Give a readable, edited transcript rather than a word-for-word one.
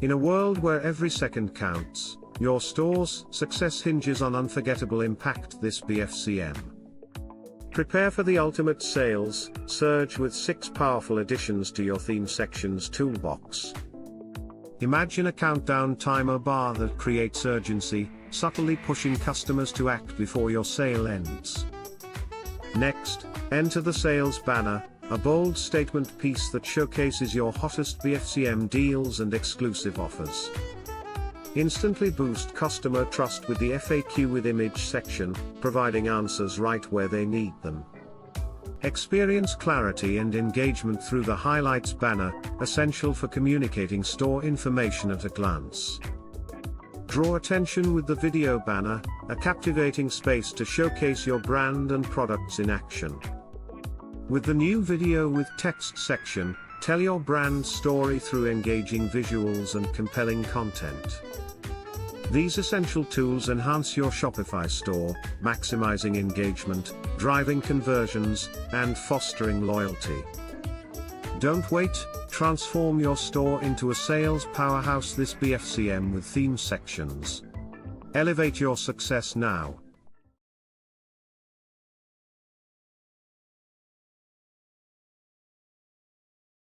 In a world where every second counts, your store's success hinges on unforgettable impact this BFCM. Prepare for the ultimate sales surge with 6 powerful additions to your theme section's toolbox. Imagine a countdown timer bar that creates urgency, subtly pushing customers to act before your sale ends. Next, enter the sales banner, a bold statement piece that showcases your hottest BFCM deals and exclusive offers. Instantly boost customer trust with the FAQ with image section, providing answers right where they need them. Experience clarity and engagement through the highlights banner, essential for communicating store information at a glance. Draw attention with the video banner, a captivating space to showcase your brand and products in action. With the new video with text section, tell your brand story through engaging visuals and compelling content. These essential tools enhance your Shopify store, maximizing engagement, driving conversions, and fostering loyalty. Don't wait, transform your store into a sales powerhouse this BFCM with theme sections. Elevate your success now.